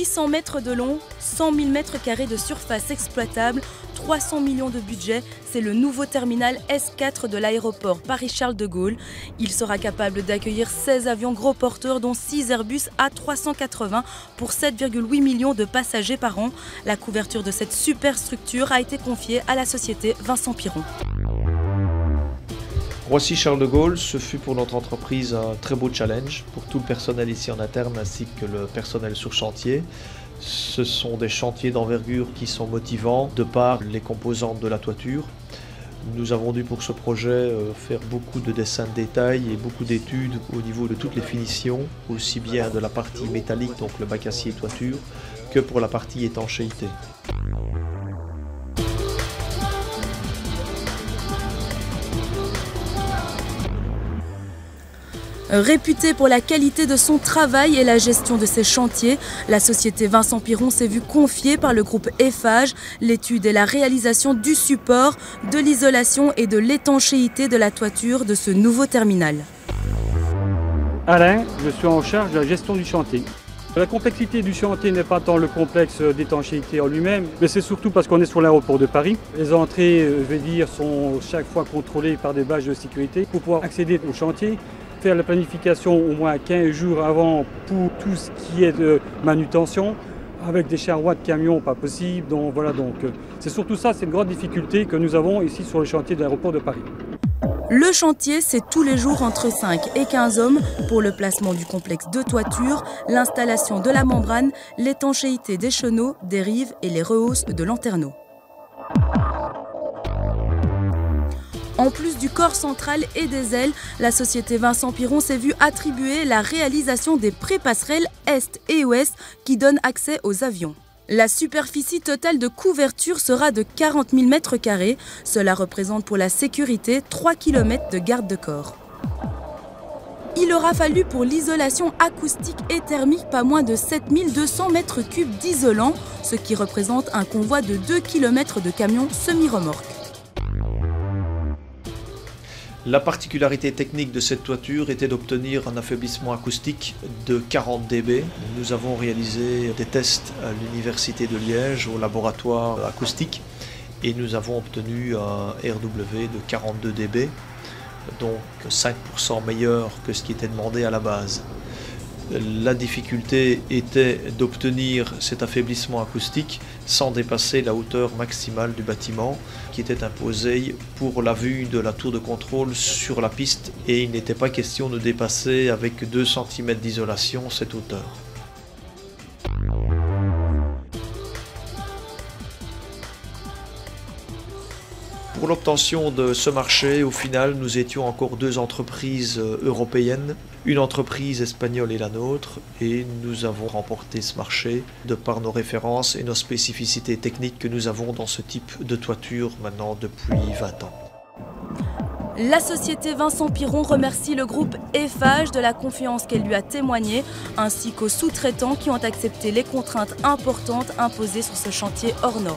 800 mètres de long, 100 000 mètres carrés de surface exploitable, 300 millions de budget, c'est le nouveau terminal S4 de l'aéroport Paris-Charles de Gaulle. Il sera capable d'accueillir 16 avions gros porteurs, dont 6 Airbus A380 pour 7,8 millions de passagers par an. La couverture de cette superstructure a été confiée à la société Vincent Piron. Roissy-Charles de Gaulle, ce fut pour notre entreprise un très beau challenge pour tout le personnel ici en interne ainsi que le personnel sur chantier. Ce sont des chantiers d'envergure qui sont motivants de par les composantes de la toiture. Nous avons dû pour ce projet faire beaucoup de dessins de détail et beaucoup d'études au niveau de toutes les finitions, aussi bien de la partie métallique, donc le bac acier toiture, que pour la partie étanchéité. Réputée pour la qualité de son travail et la gestion de ses chantiers, la société Vincent Piron s'est vue confier par le groupe Eiffage l'étude et la réalisation du support, de l'isolation et de l'étanchéité de la toiture de ce nouveau terminal. Alain, je suis en charge de la gestion du chantier. La complexité du chantier n'est pas tant le complexe d'étanchéité en lui-même, mais c'est surtout parce qu'on est sur l'aéroport de Paris. Les entrées, sont chaque fois contrôlées par des badges de sécurité pour pouvoir accéder au chantier. Faire la planification au moins 15 jours avant pour tout ce qui est de manutention. Avec des charrois de camions, pas possible. Donc voilà, c'est surtout ça, c'est une grande difficulté que nous avons ici sur le chantier de l'aéroport de Paris. Le chantier, c'est tous les jours entre 5 et 15 hommes pour le placement du complexe de toiture, l'installation de la membrane, l'étanchéité des chenaux, des rives et les rehausses de lanterneaux. En plus du corps central et des ailes, la société Vincent Piron s'est vue attribuer la réalisation des pré-passerelles Est et Ouest qui donnent accès aux avions. La superficie totale de couverture sera de 40 000 m². Cela représente pour la sécurité 3 km de garde de corps. Il aura fallu pour l'isolation acoustique et thermique pas moins de 7 200 m³ d'isolant, ce qui représente un convoi de 2 km de camions semi-remorques. La particularité technique de cette toiture était d'obtenir un affaiblissement acoustique de 40 dB. Nous avons réalisé des tests à l'Université de Liège au laboratoire acoustique et nous avons obtenu un RW de 42 dB, donc 5% meilleur que ce qui était demandé à la base. La difficulté était d'obtenir cet affaiblissement acoustique sans dépasser la hauteur maximale du bâtiment qui était imposée pour la vue de la tour de contrôle sur la piste et il n'était pas question de dépasser avec 2 cm d'isolation cette hauteur. Pour l'obtention de ce marché, au final, nous étions encore 2 entreprises européennes, une entreprise espagnole et la nôtre, et nous avons remporté ce marché de par nos références et nos spécificités techniques que nous avons dans ce type de toiture maintenant depuis 20 ans. La société Vincent Piron remercie le groupe Eiffage de la confiance qu'elle lui a témoignée, ainsi qu'aux sous-traitants qui ont accepté les contraintes importantes imposées sur ce chantier hors norme.